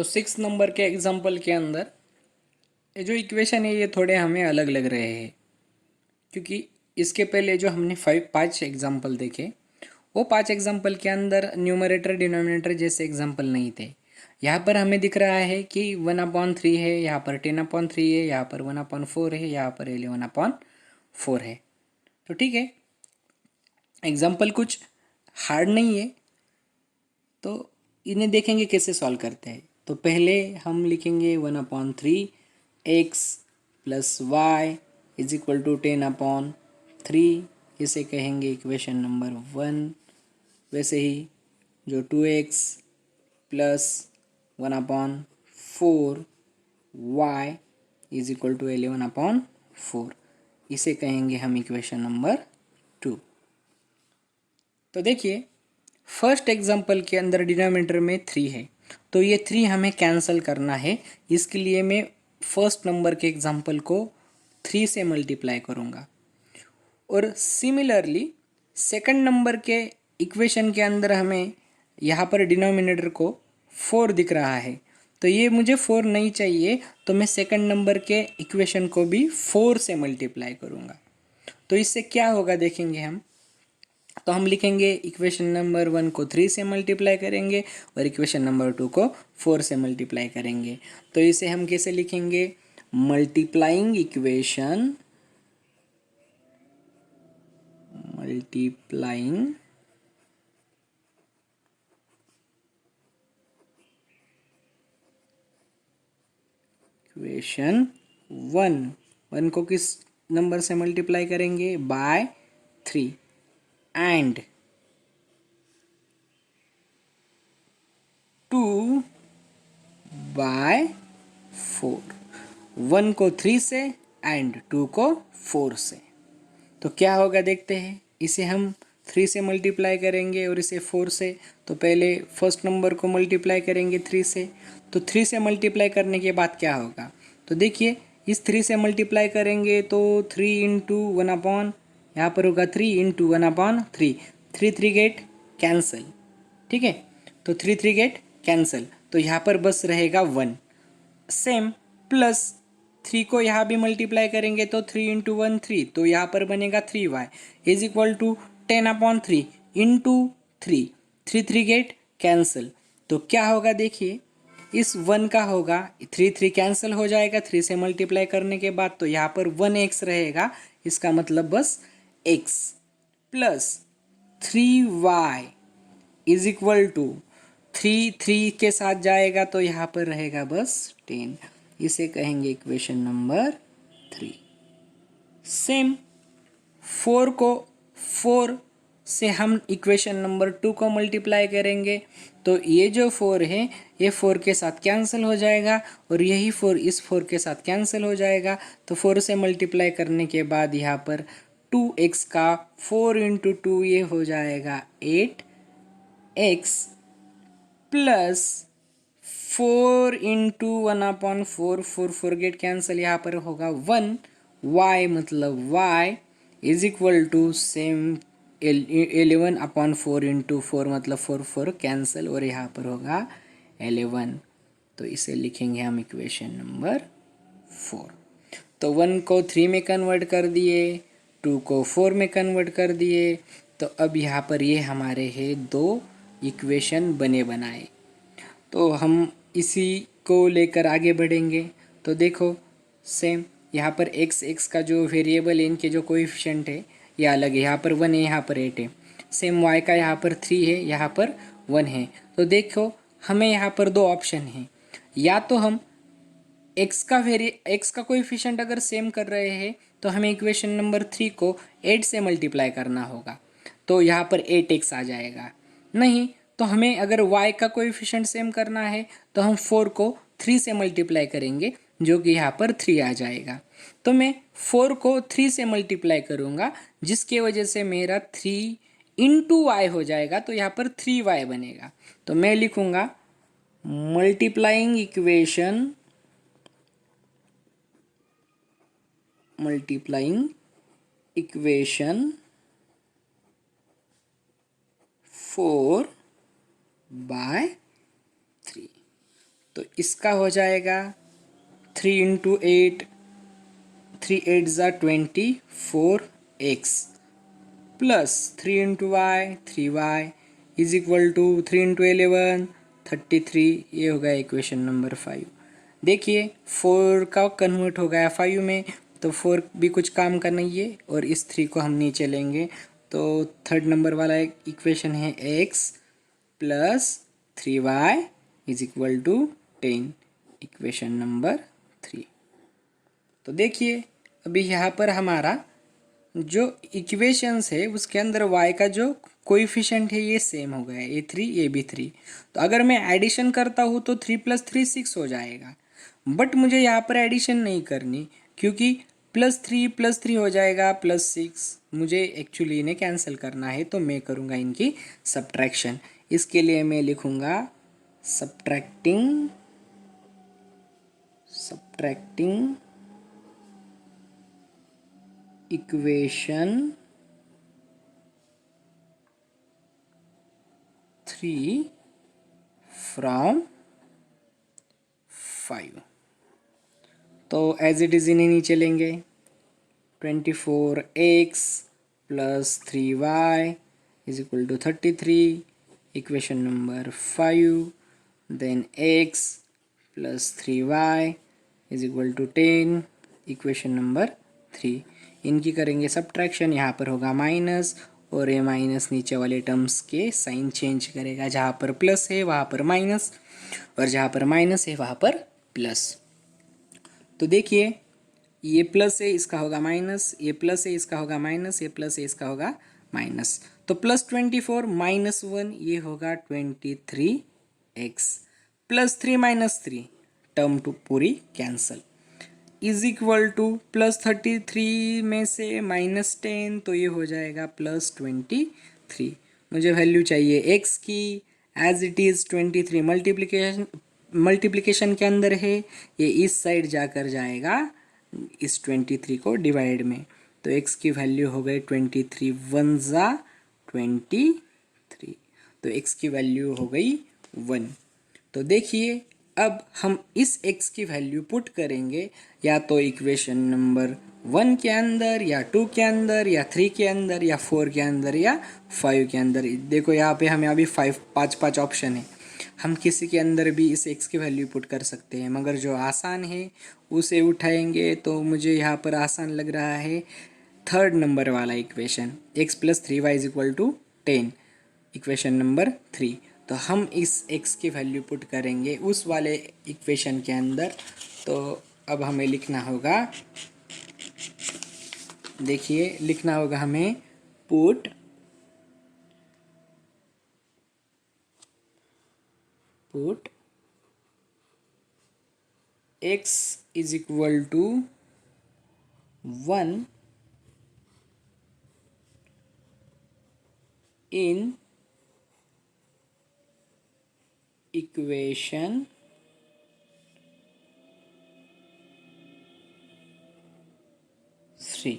तो 6 नंबर के एग्जाम्पल के अंदर ये जो इक्वेशन है ये थोड़े हमें अलग लग रहे हैं, क्योंकि इसके पहले जो हमने 5 एग्जाम्पल देखे वो 5 एग्जाम्पल के अंदर न्यूमरेटर डिनोमिनेटर जैसे एग्जाम्पल नहीं थे। यहाँ पर हमें दिख रहा है कि 1/3 है, यहाँ पर 10/3 है, यहाँ पर 1/4 है, यहाँ पर 11/4 है। तो ठीक है, एग्जाम्पल कुछ हार्ड नहीं है, तो इन्हें देखेंगे कैसे सॉल्व करते हैं। तो पहले हम लिखेंगे 1/3 x plus y is equal to 10/3, इसे कहेंगे इक्वेशन नंबर 1। वैसे ही जो 2x plus 1/4 y is equal to 11/4, इसे कहेंगे हम इक्वेशन नंबर 2। तो देखिए, फर्स्ट एग्जाम्पल के अंदर डिनोमिनेटर में 3 है, तो ये 3 हमें कैंसिल करना है। इसके लिए मैं फर्स्ट नंबर के एग्जाम्पल को 3 से मल्टीप्लाई करूँगा। और सिमिलरली सेकंड नंबर के इक्वेशन के अंदर हमें यहाँ पर डिनोमिनेटर को 4 दिख रहा है, तो ये मुझे 4 नहीं चाहिए, तो मैं सेकंड नंबर के इक्वेशन को भी 4 से मल्टीप्लाई करूँगा। तो इससे क्या होगा देखेंगे हम। तो हम लिखेंगे इक्वेशन नंबर 1 को 3 से मल्टीप्लाई करेंगे और इक्वेशन नंबर 2 को 4 से मल्टीप्लाई करेंगे। तो इसे हम कैसे लिखेंगे, मल्टीप्लाइंग इक्वेशन इक्वेशन 1 को किस नंबर से मल्टीप्लाई करेंगे, बाय 3, एंड 2 बाय 4। 1 को 3 से एंड 2 को 4 से। तो क्या होगा देखते हैं। इसे हम 3 से मल्टीप्लाई करेंगे और इसे 4 से। तो पहले फर्स्ट नंबर को मल्टीप्लाई करेंगे 3 से। तो 3 से मल्टीप्लाई करने के बाद क्या होगा, तो देखिए इस 3 से मल्टीप्लाई करेंगे तो 3 इंटू 1/, यहाँ पर होगा 3 इंटू 1/3, 3 गेट कैंसिल। ठीक है, तो 3 गेट कैंसिल, तो यहाँ पर बस रहेगा 1। सेम प्लस 3 को यहाँ भी मल्टीप्लाई करेंगे तो 3 इंटू 1 3, तो यहाँ पर बनेगा 3y is equal to 10/3 into 3, 3 get cancel. तो क्या होगा देखिए, इस 1 का होगा 3 कैंसिल हो जाएगा 3 से मल्टीप्लाई करने के बाद, तो यहाँ पर 1x रहेगा, इसका मतलब बस x plus 3y is equal to 3 के साथ जाएगा तो यहाँ पर रहेगा बस 10, इसे कहेंगे इक्वेशन नंबर 3। सेम 4 से हम इक्वेशन नंबर 2 को मल्टीप्लाई करेंगे, तो ये जो 4 है ये 4 के साथ कैंसिल हो जाएगा और यही 4 इस 4 के साथ कैंसिल हो जाएगा। तो 4 से मल्टीप्लाई करने के बाद यहाँ पर 2x का 4 इंटू 2 ये हो जाएगा 8x plus 4 into 1/4, 4 get cancel, यहाँ पर होगा 1, y मतलब y is equal to same 11/4 into 4 मतलब 4 कैंसिल और यहाँ पर होगा 11। तो इसे लिखेंगे हम इक्वेशन नंबर 4। तो 1 को 3 में कन्वर्ट कर दिए, 2 को 4 में कन्वर्ट कर दिए, तो अब यहाँ पर ये हमारे है 2 इक्वेशन बने बनाए। तो हम इसी को लेकर आगे बढ़ेंगे। तो देखो सेम यहाँ पर x का जो वेरिएबल है, इनके जो कोएफिशिएंट है ये अलग है, यहाँ पर 1 है, यहाँ पर 8 है। सेम y का यहाँ पर 3 है, यहाँ पर 1 है। तो देखो हमें यहाँ पर 2 ऑप्शन हैं, या तो हम x का कोएफिशिएंट अगर सेम कर रहे हैं तो हमें इक्वेशन नंबर 3 को 8 से मल्टीप्लाई करना होगा, तो यहाँ पर 8x आ जाएगा। नहीं तो हमें अगर y का कोएफिशिएंट सेम करना है तो हम 4 को 3 से मल्टीप्लाई करेंगे, जो कि यहाँ पर 3 आ जाएगा। तो मैं 4 को 3 से मल्टीप्लाई करूँगा, जिसके वजह से मेरा 3 इंटू वाई हो जाएगा, तो यहाँ पर 3y बनेगा। तो मैं लिखूँगा मल्टीप्लाइंग इक्वेशन 4/3। तो इसका हो जाएगा 3 × 8, 3 8 ज़ा 24x plus 3 × y 3y is equal to 3 × 11 33। ये हो गया इक्वेशन नंबर 5। देखिए 4 का कन्वर्ट हो गया 5 में, तो 4 भी कुछ काम का नहीं है और इस 3 को हम नीचे लेंगे। तो थर्ड नंबर वाला इक्वेशन है x plus 3y is equal to 10, equation number 3। तो देखिए अभी यहाँ पर हमारा जो इक्वेशंस है उसके अंदर y का जो कोइफिशिएंट है ये सेम हो गया, ये 3 ये भी 3। तो अगर मैं एडिशन करता हूँ तो 3 + 3 6 हो जाएगा, बट मुझे यहाँ पर एडिशन नहीं करनी क्योंकि +3 +3 हो जाएगा +6। मुझे एक्चुअली इन्हें कैंसिल करना है, तो मैं करूँगा इनकी सब्ट्रैक्शन। इसके लिए मैं लिखूँगा सब्ट्रैक्टिंग इक्वेशन 3 फ्रॉम 5। तो एज इट इज़ इन्हें नीचे लेंगे। 24x plus 3y is equal to 33, equation number 5। Then x plus 3y is equal to 10, equation number 3। इनकी करेंगे सब्ट्रैक्शन, यहाँ पर होगा माइनस और ये माइनस नीचे वाले टर्म्स के साइन चेंज करेगा। जहाँ पर प्लस है वहाँ पर माइनस और जहाँ पर माइनस है वहाँ पर प्लस। तो देखिए ये प्लस है इसका होगा माइनस, ये प्लस है इसका होगा माइनस, ये प्लस है इसका होगा माइनस। तो +24 -1 ये होगा 23x प्लस 3 - 3 टर्म टू पूरी कैंसल इज इक्वल टू +33 में से -10, तो ये हो जाएगा +23। मुझे वैल्यू चाहिए x की, एज इट इज़ 23 मल्टीप्लिकेशन के अंदर है, ये इस साइड जाकर जाएगा इस 23 को डिवाइड में। तो x की वैल्यू हो गई 23 1 ज़ा 23, तो x की वैल्यू हो गई 1। तो देखिए अब हम इस x की वैल्यू पुट करेंगे या तो इक्वेशन नंबर 1 के अंदर या 2 के अंदर या 3 के अंदर या 4 के अंदर या 5 के अंदर। देखो यहाँ पे हमें अभी 5 ऑप्शन है, हम किसी के अंदर भी इस x की वैल्यू पुट कर सकते हैं, मगर जो आसान है उसे उठाएंगे। तो मुझे यहाँ पर आसान लग रहा है थर्ड नंबर वाला equation, x plus 3y is equal to 10, equation number 3। तो हम इस x की वैल्यू पुट करेंगे उस वाले इक्वेशन के अंदर। तो अब हमें लिखना होगा, देखिए लिखना होगा हमें put x is equal to 1 in equation 3।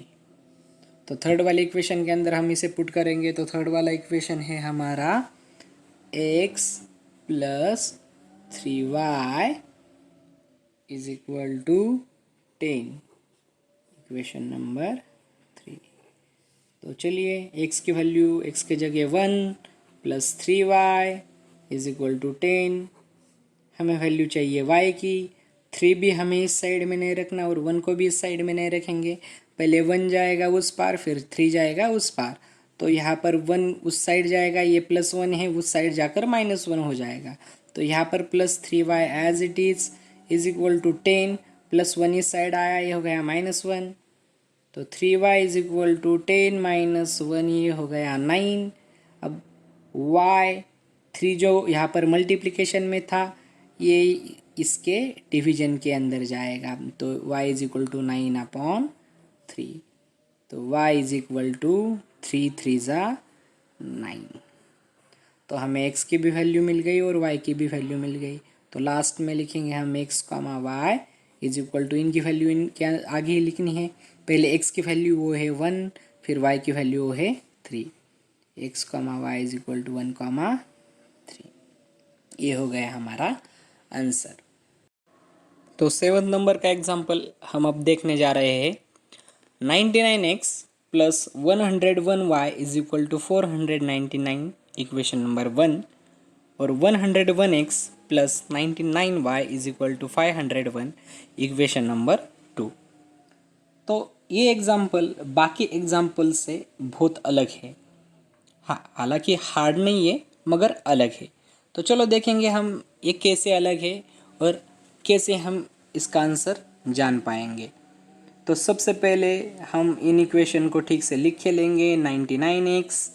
तो थर्ड वाले इक्वेशन के अंदर हम इसे पुट करेंगे। तो थर्ड वाला इक्वेशन है हमारा x plus 3y is equal to 10, equation number 3। तो चलिए x की वैल्यू, x के जगह 1 plus 3y is equal to 10। हमें वैल्यू चाहिए y की। 3 भी हमें इस साइड में नहीं रखना और 1 को भी इस साइड में नहीं रखेंगे। पहले 1 जाएगा उस पार, फिर 3 जाएगा उस पार। तो यहाँ पर 1 उस साइड जाएगा, ये +1 है, उस साइड जाकर -1 हो जाएगा। तो यहाँ पर plus 3y as it is equal to 10, +1 इस साइड आया, ये हो गया -1। तो 3y इज इक्वल टू 10 -1, ये हो गया 9। अब y 3 जो यहाँ पर मल्टीप्लिकेशन में था ये इसके डिवीजन के अंदर जाएगा। तो y इज इक्वल टू 9/3। तो y इज इक्वल टू 3 3 ज़ा 9। तो हमें x की भी वैल्यू मिल गई और y की भी वैल्यू मिल गई। तो लास्ट में लिखेंगे हम x, y is equal to, इनकी वैल्यू इनके आगे ही लिखनी है। पहले x की वैल्यू वो है 1, फिर y की वैल्यू वो है 3। x, y is equal to 1, 3। ये हो गया हमारा आंसर। तो 7 नंबर का एग्जाम्पल हम अब देखने जा रहे हैं। 99x plus 101y is equal to 499, equation number 1, और 101x plus 99y is equal to 501, equation number 2। तो ये एग्जाम्पल बाकी एग्जाम्पल से बहुत अलग है। हाँ, हालांकि हार्ड नहीं है मगर अलग है। तो चलो देखेंगे हम ये कैसे अलग है और कैसे हम इसका आंसर जान पाएंगे। तो सबसे पहले हम इन इक्वेशन को ठीक से लिख लेंगे। 99x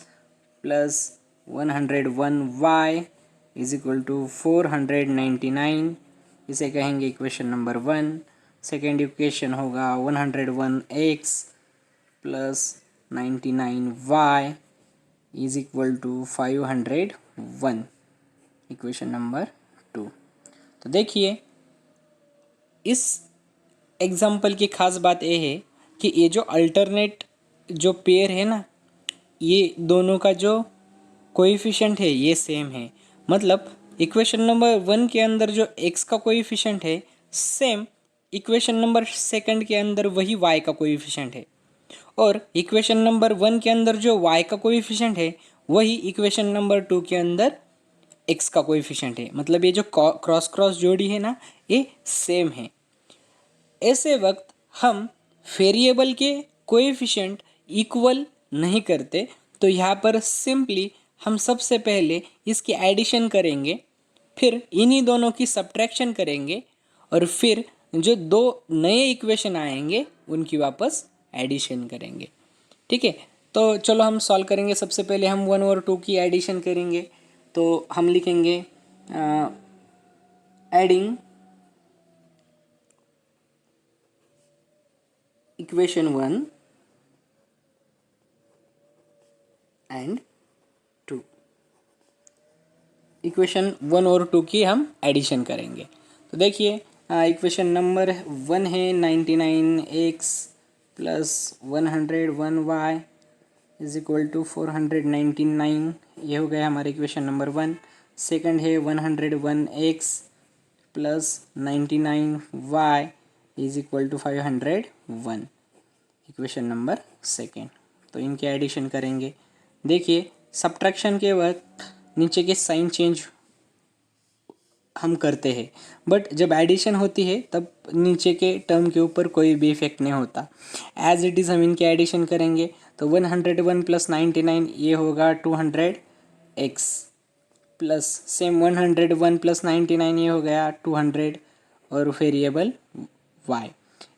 plus 101y is equal to 499, इसे कहेंगे इक्वेशन नंबर 1। सेकेंड इक्वेशन होगा 101x plus 99y is equal to 501, equation number 2। तो देखिए इस एग्जाम्पल की ख़ास बात यह है कि ये जो अल्टरनेट जो पेयर है ना, ये दोनों का जो कोएफिशिएंट है ये सेम है। मतलब इक्वेशन नंबर 1 के अंदर जो x का कोएफिशिएंट है सेम इक्वेशन नंबर सेकंड के अंदर वही y का कोएफिशिएंट है, और इक्वेशन नंबर 1 के अंदर जो y का कोएफिशिएंट है वही इक्वेशन नंबर 2 के अंदर x का कोएफिशिएंट है। मतलब ये जो क्रॉस क्रॉस जोड़ी है ना, ये सेम है। ऐसे वक्त हम वेरिएबल के कोएफिशिएंट इक्वल नहीं करते, तो यहाँ पर सिंपली हम सबसे पहले इसकी एडिशन करेंगे, फिर इन्हीं दोनों की सब्ट्रैक्शन करेंगे, और फिर जो दो नए इक्वेशन आएंगे उनकी वापस एडिशन करेंगे। ठीक है, तो चलो हम सॉल्व करेंगे। सबसे पहले हम 1 और 2 की एडिशन करेंगे। तो हम लिखेंगे एडिंग इक्वेशन 1 एंड 2। इक्वेशन 1 और 2 की हम एडिशन करेंगे। तो देखिए इक्वेशन नंबर 1 है 99x plus 101y is equal to 499, ये हो गया हमारा इक्वेशन नंबर 1। सेकंड है 101x plus 99y is equal to 501, equation number second. तो इनके एडिशन करेंगे। देखिए सब्ट्रैक्शन के वक्त नीचे के साइन चेंज हम करते हैं, बट जब एडिशन होती है तब नीचे के टर्म के ऊपर कोई भी इफेक्ट नहीं होता। एज इट इज़ हम इनके एडिशन करेंगे। तो 101 प्लस 99 ये होगा 200x, प्लस सेम 101 प्लस 99 ये हो गया 200, और variable y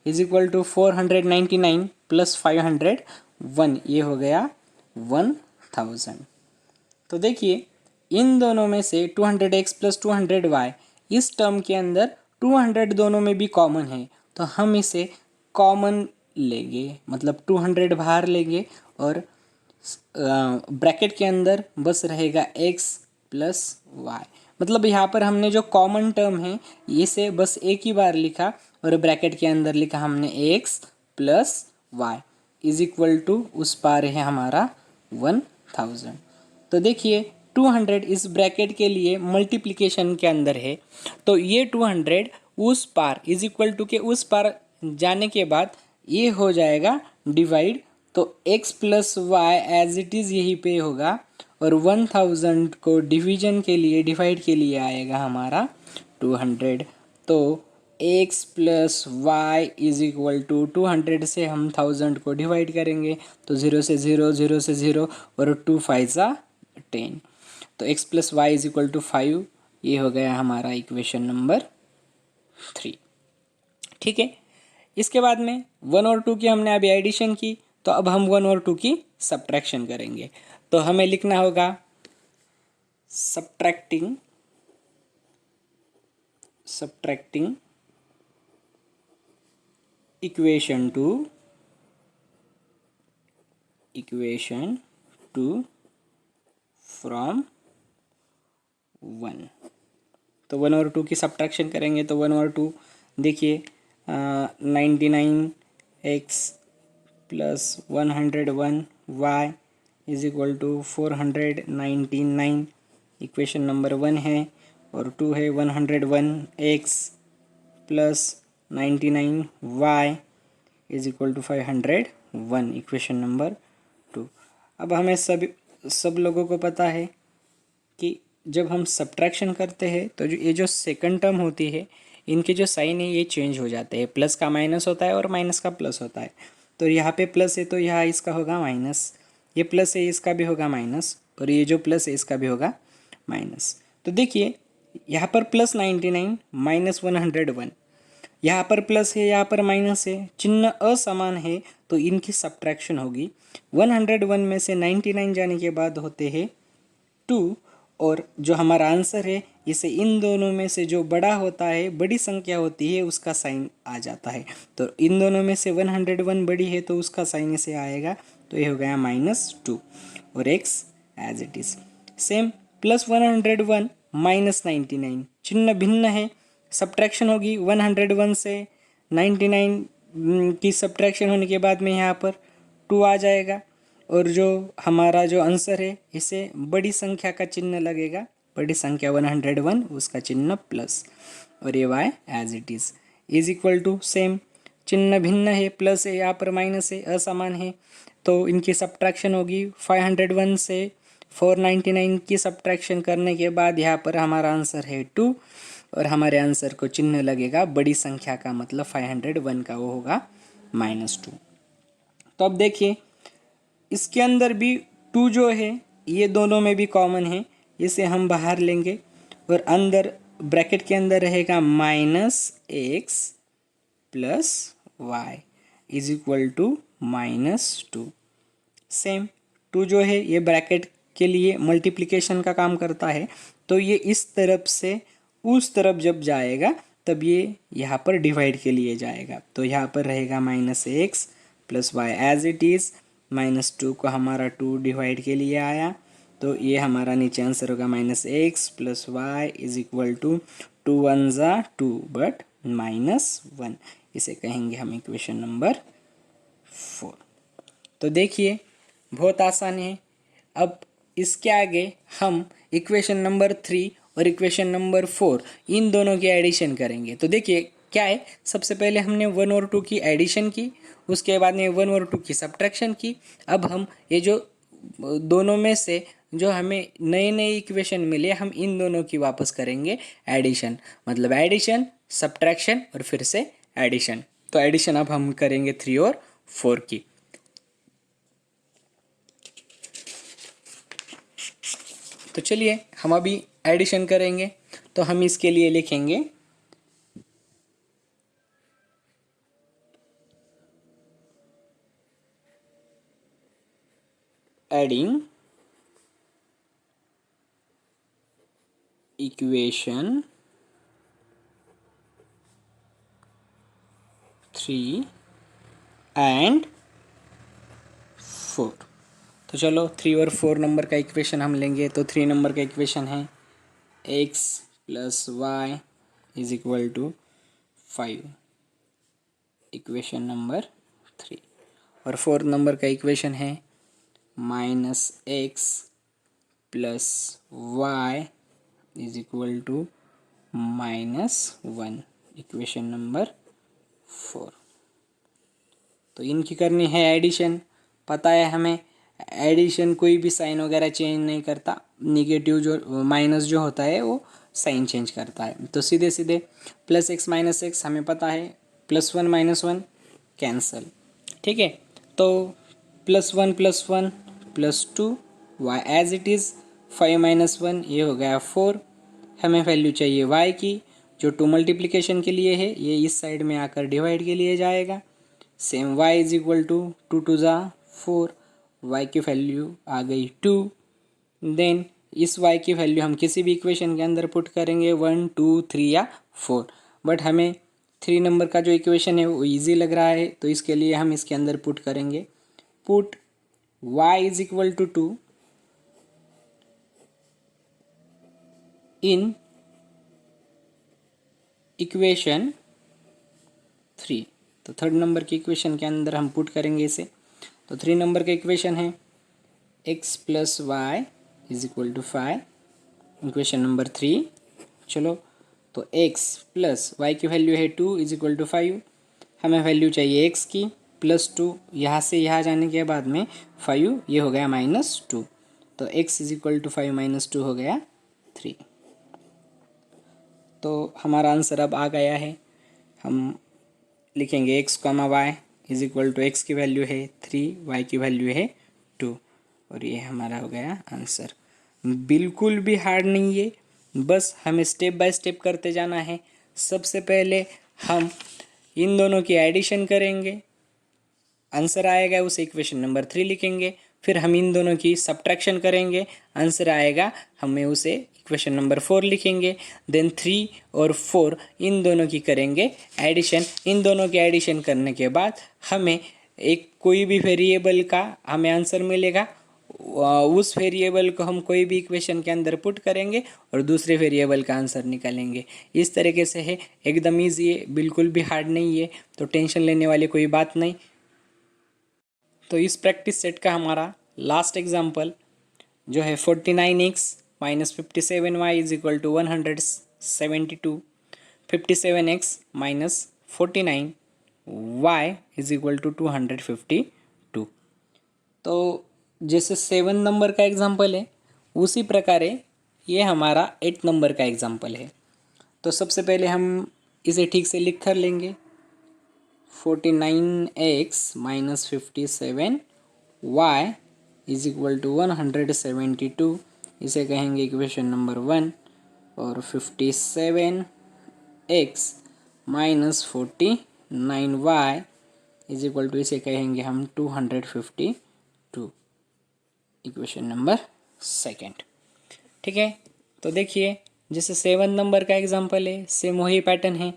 is equal to 499 plus 501 ये हो गया 1000। तो देखिए इन दोनों में से 200x प्लस 200y, इस टर्म के अंदर 200 दोनों में भी कॉमन है, तो हम इसे कॉमन लेंगे, मतलब 200 बाहर लेंगे, और ब्रैकेट के अंदर बस रहेगा x प्लस y। मतलब यहाँ पर हमने जो कॉमन टर्म है इसे बस एक ही बार लिखा, और ब्रैकेट के अंदर लिखा हमने x plus y is equal to उस पार है हमारा 1000। तो देखिए 200 इस ब्रैकेट के लिए मल्टीप्लिकेशन के अंदर है, तो ये 200 उस पार इज इक्वल टू के उस पार जाने के बाद ये हो जाएगा डिवाइड। तो x plus y as it is यहीं पे होगा, और 1000 को डिवीजन के लिए डिवाइड के लिए आएगा हमारा 200। तो x plus y is equal to 200 से हम 1000 को डिवाइड करेंगे, तो 0 से 0, 0 से 0, और 2 5 10। तो x plus y is equal to 5, ये हो गया हमारा इक्वेशन नंबर 3। ठीक है, इसके बाद में 1 और 2 की हमने अभी एडिशन की, तो अब हम 1 और 2 की सब्ट्रैक्शन करेंगे। तो हमें लिखना होगा सब्ट्रैक्टिंग इक्वेशन टू फ्रॉम 1। तो 1 और 2 की सब्ट्रैक्शन करेंगे। तो 1 और 2 देखिए 99x plus 101y is equal to 499, equation number 1 है। और 2 है 101x plus 99y is equal to 501, equation number 2। अब हमें सब लोगों को पता है कि जब हम सब्ट्रैक्शन करते हैं तो ये जो सेकंड टर्म होती है, इनके जो साइन है ये चेंज हो जाते हैं। प्लस का माइनस होता है और माइनस का प्लस होता है। तो यहाँ पे प्लस है तो यहाँ इसका होगा माइनस, ये प्लस है इसका भी होगा माइनस, और ये जो प्लस है इसका भी होगा माइनस। तो देखिए यहाँ पर प्लस 99 माइनस 101, यहाँ पर प्लस है यहाँ पर माइनस है, चिन्ह असमान है तो इनकी सब्ट्रैक्शन होगी। 101 में से 99 जाने के बाद होते हैं 2, और जो हमारा आंसर है इसे इन दोनों में से जो बड़ा होता है, बड़ी संख्या होती है, उसका साइन आ जाता है। तो इन दोनों में से 101 बड़ी है तो उसका साइन इसे आएगा, तो ये हो गया -2 और x as it is. Same plus 101 minus 99, चिन्ह भिन्न है, सब्ट्रैक्शन होगी 101 से 99 की सब्ट्रैक्शन होने के बाद में यहाँ पर 2 आ जाएगा, और जो हमारा जो आंसर है इसे बड़ी संख्या का चिन्ह लगेगा, बड़ी संख्या 101 उसका चिन्ह प्लस, और ये y as it is equal to same, चिन्ह भिन्न है, प्लस है यहाँ पर माइनस है, असमान है, तो इनकी सब्ट्रैक्शन होगी। 501 से 499 की सब्ट्रैक्शन करने के बाद यहाँ पर हमारा आंसर है 2, और हमारे आंसर को चिन्ह लगेगा बड़ी संख्या का, मतलब 501 का वो होगा -2। तो अब देखिए इसके अंदर भी 2 जो है ये दोनों में भी कॉमन है, इसे हम बाहर लेंगे और अंदर ब्रैकेट के अंदर रहेगा -x plus y is equal to -2। Same 2 जो है ये ब्रैकेट के लिए मल्टीप्लिकेशन का काम करता है, तो ये इस तरफ से उस तरफ जब जाएगा तब ये यहाँ पर डिवाइड के लिए जाएगा, तो यहाँ पर रहेगा -x plus y as it is. -2 को हमारा 2 डिवाइड के लिए आया, तो ये हमारा नीचे आंसर होगा -x plus y is equal to 2 1 ज़ा 2 बट -1, इसे कहेंगे हम इक्वेशन नंबर 4। तो देखिए बहुत आसान है। अब इसके आगे हम इक्वेशन नंबर 3 और इक्वेशन नंबर 4 इन दोनों की एडिशन करेंगे। तो देखिए क्या है, सबसे पहले हमने 1 और 2 की एडिशन की, उसके बाद में 1 और 2 की सब्ट्रैक्शन की। अब हम ये जो दोनों में से जो हमें नए नए इक्वेशन मिले, हम इन दोनों की वापस करेंगे एडिशन, मतलब एडिशन सब्ट्रैक्शन और फिर से एडिशन। तो एडिशन अब हम करेंगे 3 और 4 की। तो चलिए हम अभी एडिशन करेंगे, तो हम इसके लिए लिखेंगे एडिंग इक्वेशन 3 एंड 4। तो चलो 3 और 4 नंबर का इक्वेशन हम लेंगे। तो 3 नंबर का इक्वेशन है x plus y is equal to 5, equation number 3। और 4 नंबर का इक्वेशन है -x plus y is equal to -1, equation number 4। तो इनकी करनी है एडिशन। पता है हमें एडिशन कोई भी साइन वगैरह चेंज नहीं करता, निगेटिव जो माइनस जो होता है वो साइन चेंज करता है। तो सीधे सीधे +x -x हमें पता है, +1 -1 कैंसल, ठीक है। तो +1 +1 +2 y एज इट इज़, 5 -1 ये हो गया 4। हमें वैल्यू चाहिए y की, जो 2 मल्टीप्लिकेशन के लिए है, ये इस साइड में आकर डिवाइड के लिए जाएगा। Same y is equal to 2 2 ज़ा 4, y की वैल्यू आ गई 2। देन इस y की वैल्यू हम किसी भी इक्वेशन के अंदर पुट करेंगे 1 2 3 या 4, बट हमें 3 नंबर का जो इक्वेशन है वो इजी लग रहा है, तो इसके लिए हम इसके अंदर पुट करेंगे, put y is equal to 2 in equation 3। तो 3rd नंबर के इक्वेशन के अंदर हम पुट करेंगे इसे। तो 3 नंबर का इक्वेशन है x plus y is equal to 5, equation number 3। चलो, तो x प्लस वाई की वैल्यू है 2 इज इक्वल टू 5, हमें वैल्यू चाहिए x की प्लस 2, यहाँ से यहाँ जाने के बाद में 5 ये हो गया -2, तो x इज इक्वल टू 5 -2 हो गया 3। तो हमारा आंसर अब आ गया है। हम लिखेंगे x, y is equal to x की वैल्यू है 3, y की वैल्यू है 2, और ये हमारा हो गया आंसर। बिल्कुल भी हार्ड नहीं है, बस हमें स्टेप बाय स्टेप करते जाना है। सबसे पहले हम इन दोनों की एडिशन करेंगे, आंसर आएगा उसे इक्वेशन नंबर 3 लिखेंगे। फिर हम इन दोनों की सब्ट्रैक्शन करेंगे, आंसर आएगा, हमें उसे इक्वेशन नंबर 4 लिखेंगे। देन 3 और 4 इन दोनों की करेंगे एडिशन। इन दोनों की एडिशन करने के बाद हमें एक कोई भी वेरिएबल का हमें आंसर मिलेगा, उस वेरिएबल को हम कोई भी इक्वेशन के अंदर पुट करेंगे और दूसरे वेरिएबल का आंसर निकालेंगे। इस तरीके से है, एकदम ईजी है, बिल्कुल भी हार्ड नहीं है, तो टेंशन लेने वाली कोई बात नहीं। तो इस प्रैक्टिस सेट का हमारा लास्ट एग्जाम्पल जो है 49x minus 57y is equal to 172, 57x minus 49y is equal to 252। तो जैसे 7 नंबर का एग्जाम्पल है, उसी प्रकार ये हमारा 8 नंबर का एग्जाम्पल है। तो सबसे पहले हम इसे ठीक से लिख कर लेंगे। 49x minus 57y is equal to 172, इसे कहेंगे इक्वेशन नंबर 1। और 57x minus 49y is equal to, इसे कहेंगे हम 252, इक्वेशन नंबर 2। ठीक है, तो देखिए जैसे 7 नंबर का एग्जांपल है, सेम वही पैटर्न है।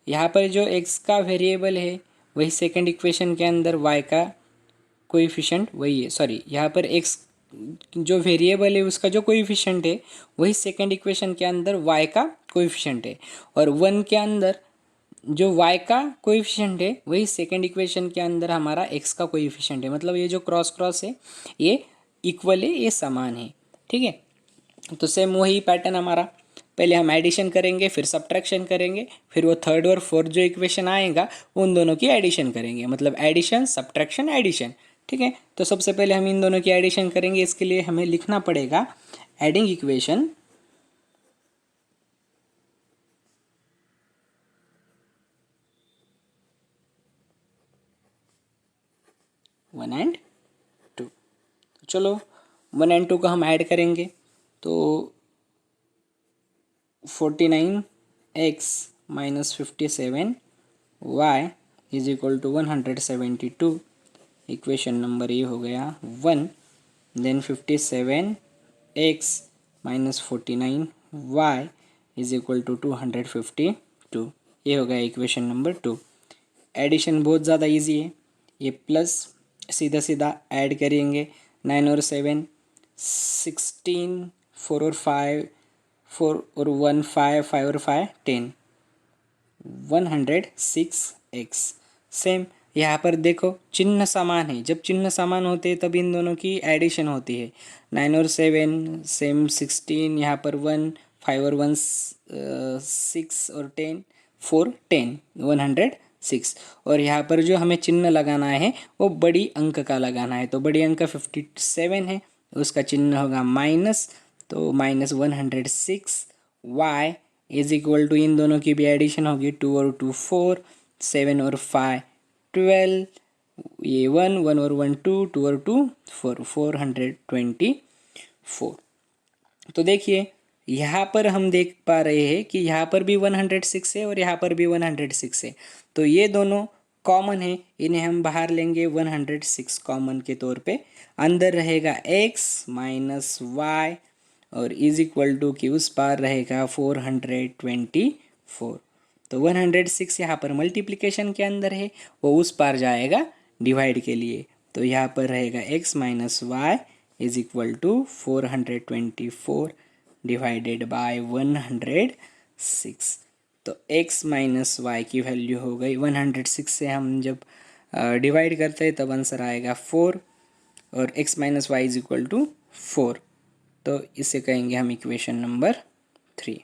यहाँ पर जो x का वेरिएबल है वही सेकंड इक्वेशन के अंदर y का कोएफिशिएंट वही है, सॉरी, यहाँ पर x जो वेरिएबल है उसका जो कोएफिशिएंट है वही सेकंड इक्वेशन के अंदर y का कोएफिशिएंट है, और 1 के अंदर जो y का कोएफिशिएंट है वही सेकंड इक्वेशन के अंदर हमारा x का कोएफिशिएंट है। मतलब ये जो क्रॉस क्रॉस है ये इक्वल है, ये समान है। ठीक है, तो सेम वही पैटर्न हमारा, पहले हम एडिशन करेंगे, फिर सब्ट्रैक्शन करेंगे, फिर वो थर्ड और फोर्थ जो इक्वेशन आएगा उन दोनों की एडिशन करेंगे, मतलब एडिशन सब्ट्रैक्शन एडिशन। ठीक है, तो सबसे पहले हम इन दोनों की एडिशन करेंगे। इसके लिए हमें लिखना पड़ेगा एडिंग इक्वेशन 1 and 2। चलो 1 and 2 को हम ऐड करेंगे, तो 49x minus 57y is equal to 172, equation number ये हो गया 1। Then 57x minus 49y is equal to 252, ये हो गया इक्वेशन नंबर 2। एडिशन बहुत ज़्यादा इजी है, ये प्लस सीधा सीधा ऐड करेंगे, 9 और 7 16, 4 और 5 4 और 1 5, 5 और 5 10, 106x। सेम यहाँ पर देखो चिन्ह समान है, जब चिन्ह समान होते हैं तब इन दोनों की एडिशन होती है। 9 और 7 सेम, 16 यहाँ पर 1, 5 और 1 6 और 10 4 10, 106। और यहाँ पर जो हमें चिन्ह लगाना है वो बड़ी अंक का लगाना है, तो बड़ी अंक 57 है, उसका चिन्ह होगा माइनस, तो minus 106 y is equal to, इन दोनों की भी एडिशन होगी, 2 और 2 4, 7 और 5 12, ये 1 1 और 1 2, 2 और 2 4, 424। तो देखिए यहाँ पर हम देख पा रहे हैं कि यहाँ पर भी 106 है और यहाँ पर भी 106 है, तो ये दोनों कॉमन है, इन्हें हम बाहर लेंगे 106 कॉमन के तौर पे। अंदर रहेगा x माइनस वाई और इज इक्वल टू की उस पार रहेगा 424। तो 106 यहाँ पर मल्टीप्लिकेशन के अंदर है, वो उस पार जाएगा डिवाइड के लिए, तो यहाँ पर रहेगा x minus y is equal to 424 divided by 106। तो x माइनस वाई की वैल्यू हो गई 106 से हम जब डिवाइड करते हैं तब आंसर आएगा 4, और x minus y is equal to 4, तो इसे कहेंगे हम इक्वेशन नंबर 3।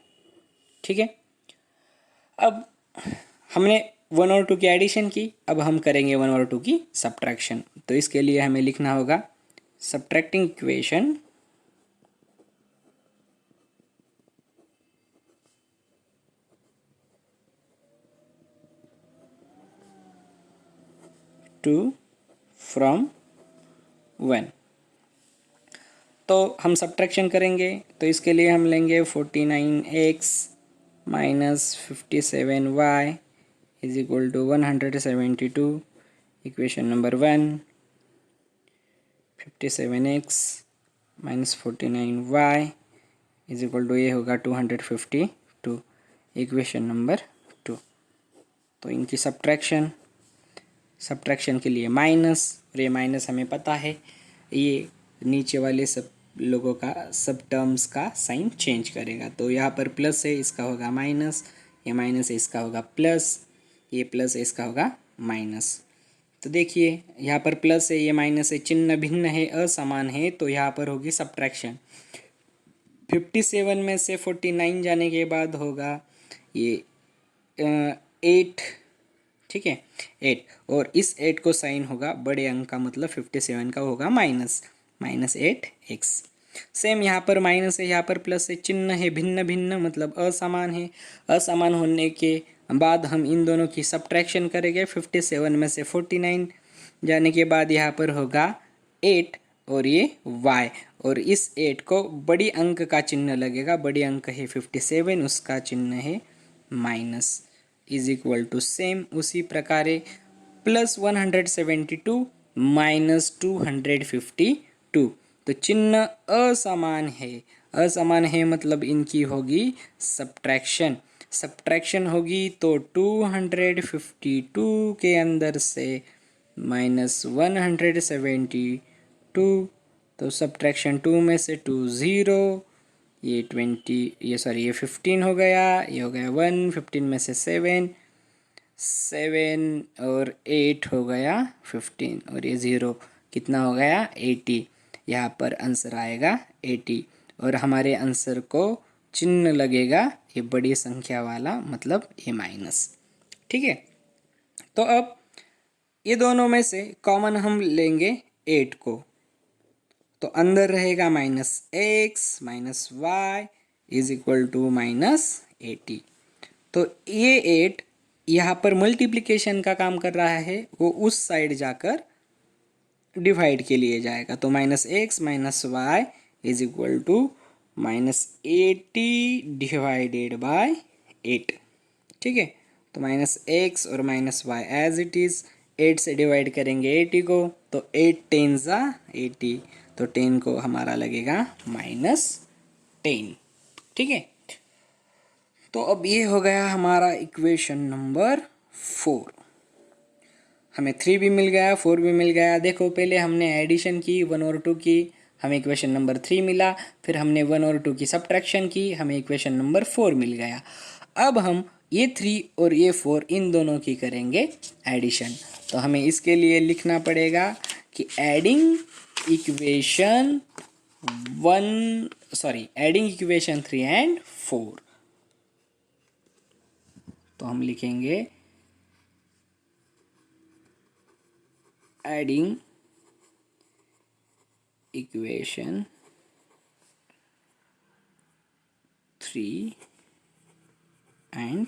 ठीक है। अब हमने 1 और 2 की एडिशन की, अब हम करेंगे 1 और 2 की सब्ट्रैक्शन। तो इसके लिए हमें लिखना होगा सब्ट्रैक्टिंग इक्वेशन 2 फ्रॉम 1। तो हम सब्ट्रैक्शन करेंगे, तो इसके लिए हम लेंगे 49x minus 57y is equal to 172। Equation number 1, 57x minus 49y is equal to ये होगा 252। Equation number 2। तो इनकी सब्ट्रैक्शन के लिए माइनस, और ये माइनस हमें पता है ये नीचे वाले सब लोगों का, सब टर्म्स का साइन चेंज करेगा। तो यहाँ पर प्लस है, इसका होगा माइनस, ये माइनस है, इसका होगा प्लस, ये प्लस है, इसका होगा माइनस। तो देखिए यहाँ पर प्लस है, ये माइनस है, चिन्ह भिन्न है, असमान है, तो यहाँ पर होगी सब्ट्रैक्शन। 57 में से 49 जाने के बाद होगा ये 8, ठीक है 8, और इस 8 को साइन होगा बड़े अंक का, मतलब 57 का होगा -8x। सेम यहाँ पर माइनस है, यहाँ पर प्लस है, चिन्ह है भिन्न भिन्न, मतलब असमान है। असमान होने के बाद हम इन दोनों की सब्ट्रैक्शन करेंगे। 57 में से 49 जाने के बाद यहाँ पर होगा 8 और ये y, और इस 8 को बड़ी अंक का चिन्ह लगेगा, बड़ी अंक है 57, उसका चिन्ह है minus, is equal to same उसी प्रकार प्लस 172 माइनस 252। तो चिन्ह असमान है मतलब इनकी होगी सब्ट्रैक्शन होगी। तो 252 के अंदर से माइनस 172, तो सब्ट्रैक्शन 2 में से 2 0, ये 15 हो गया, ये हो गया 1, 15 में से 7 और 8 हो गया 15, और ये 0 कितना हो गया 80। यहाँ पर आंसर आएगा 80, और हमारे आंसर को चिन्ह लगेगा ये बड़ी संख्या वाला, मतलब ये माइनस, ठीक है। तो अब ये दोनों में से कॉमन हम लेंगे 8 को, तो अंदर रहेगा -x minus y is equal to -80। तो ये 8 यहाँ पर मल्टीप्लिकेशन का काम कर रहा है, वो उस साइड जाकर डिवाइड के लिए जाएगा। तो -x minus y is equal to -80 divided by 8, ठीक है। तो -x और -y एज इट इज़, 8 से डिवाइड करेंगे 80 को, तो 8 10 ज़ा 80, तो 10 को हमारा लगेगा -10, ठीक है। तो अब ये हो गया हमारा इक्वेशन नंबर 4। हमें 3 भी मिल गया, 4 भी मिल गया। देखो पहले हमने एडिशन की 1 और 2 की, हमें इक्वेशन नंबर 3 मिला, फिर हमने 1 और 2 की सब्ट्रैक्शन की, हमें इक्वेशन नंबर 4 मिल गया। अब हम ये 3 और ये 4 इन दोनों की करेंगे एडिशन। तो हमें इसके लिए लिखना पड़ेगा कि एडिंग इक्वेशन 3 एंड 4। तो हम लिखेंगे एडिंग इक्वेशन 3 एंड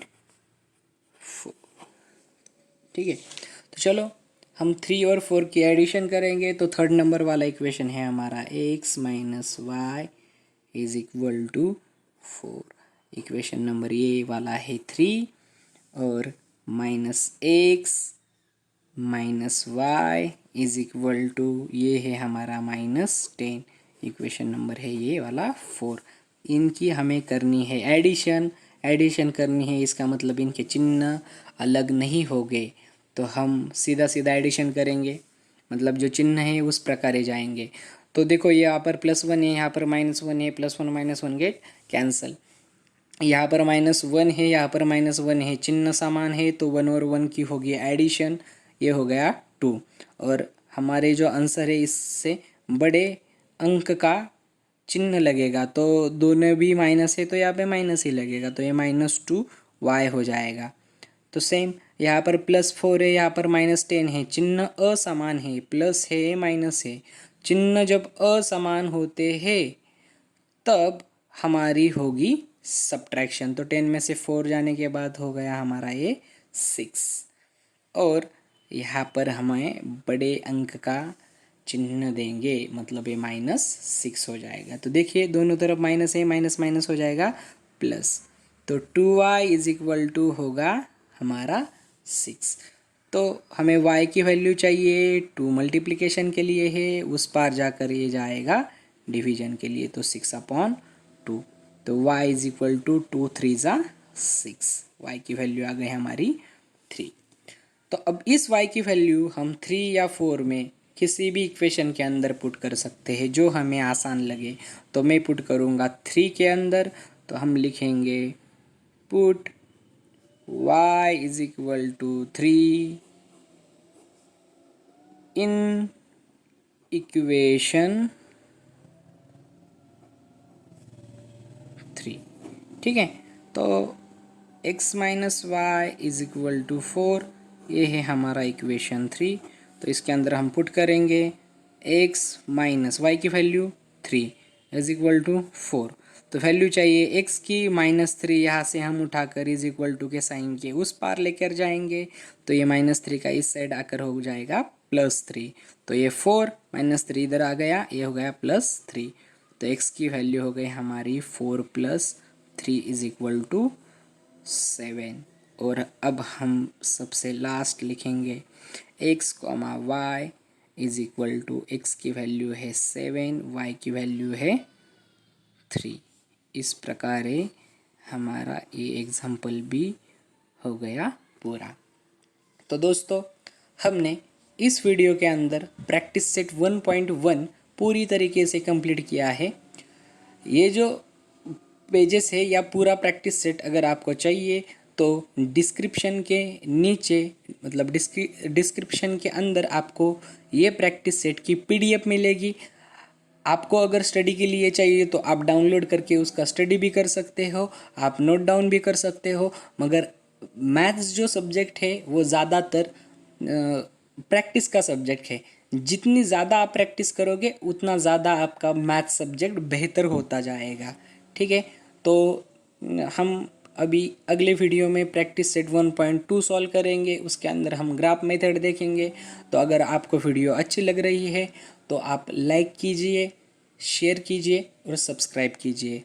4, ठीक है। तो चलो हम 3 और 4 की एडिशन करेंगे। तो थर्ड नंबर वाला इक्वेशन है हमारा x minus y is equal to 4। Equation number ये वाला है 3, और -x minus y is equal to ये है हमारा -10। इक्वेशन नंबर है ये वाला 4। इनकी हमें करनी है एडिशन करनी है, इसका मतलब इनके चिन्ह अलग नहीं हो गए। तो हम सीधा सीधा एडिशन करेंगे, मतलब जो चिन्ह है उस प्रकार जाएंगे। तो देखो यहाँ पर +1 है, यहाँ पर -1 है, +1 -1 गेट कैंसल। यहाँ पर -1 है, यहाँ पर -1 है, चिन्ह समान है, तो 1 और 1 की होगी एडिशन, ये हो गया 2। और हमारे जो आंसर है इससे बड़े अंक का चिन्ह लगेगा, तो दोनों भी माइनस है तो यहाँ पे माइनस ही लगेगा, तो ये -2y हो जाएगा। तो सेम यहाँ पर +4 है, यहाँ पर -10 है, चिन्ह असमान है, प्लस है माइनस है, चिन्ह जब असमान होते हैं तब हमारी होगी सब्ट्रैक्शन। तो 10 में से 4 जाने के बाद हो गया हमारा ये 6, और यहाँ पर हमें बड़े अंक का चिन्ह देंगे, मतलब ये -6 हो जाएगा। तो देखिए दोनों तरफ माइनस है, माइनस माइनस हो जाएगा प्लस, तो 2y इज इक्वल टू होगा हमारा 6। तो हमें y की वैल्यू चाहिए, 2 मल्टीप्लिकेशन के लिए है, उस पार जाकर ये जाएगा डिवीजन के लिए, तो 6/2। तो y इज इक्वल टू 2 3 ज़ा 6, y की वैल्यू आ गई हमारी 3। तो अब इस y की वैल्यू हम 3 या 4 में किसी भी इक्वेशन के अंदर पुट कर सकते हैं जो हमें आसान लगे। तो मैं पुट करूँगा 3 के अंदर, तो हम लिखेंगे put y is equal to 3 in equation 3। ठीक है, तो x minus y is equal to 4, ये है हमारा इक्वेशन 3। तो इसके अंदर हम पुट करेंगे x माइनस वाई की वैल्यू 3 इज इक्वल टू 4। तो वैल्यू चाहिए x की, -3 यहाँ से हम उठाकर इज इक्वल टू के साइन के उस पार लेकर जाएंगे, तो ये -3 का इस साइड आकर हो जाएगा +3। तो ये 4 -3 इधर आ गया, ये हो गया +3। तो x की वैल्यू हो गई हमारी 4 + 3 इज इक्वल टू 7। और अब हम सबसे लास्ट लिखेंगे x, y is equal to x की वैल्यू है 7, y की वैल्यू है 3। इस प्रकार हमारा ये एग्जाम्पल भी हो गया पूरा। तो दोस्तों हमने इस वीडियो के अंदर प्रैक्टिस सेट 1.1 पूरी तरीके से कंप्लीट किया है। ये जो पेजेस है या पूरा प्रैक्टिस सेट अगर आपको चाहिए तो डिस्क्रिप्शन के नीचे, मतलब डिस्क्रिप्शन के अंदर आपको ये प्रैक्टिस सेट की PDF मिलेगी। आपको अगर स्टडी के लिए चाहिए तो आप डाउनलोड करके उसका स्टडी भी कर सकते हो, आप नोट डाउन भी कर सकते हो। मगर मैथ्स जो सब्जेक्ट है वो ज़्यादातर प्रैक्टिस का सब्जेक्ट है। जितनी ज़्यादा आप प्रैक्टिस करोगे उतना ज़्यादा आपका मैथ्स सब्जेक्ट बेहतर होता जाएगा। ठीक है, तो हम अभी अगले वीडियो में प्रैक्टिस सेट 1.2 सॉल्व करेंगे, उसके अंदर हम ग्राफ मेथड देखेंगे। तो अगर आपको वीडियो अच्छी लग रही है तो आप लाइक कीजिए, शेयर कीजिए और सब्सक्राइब कीजिए।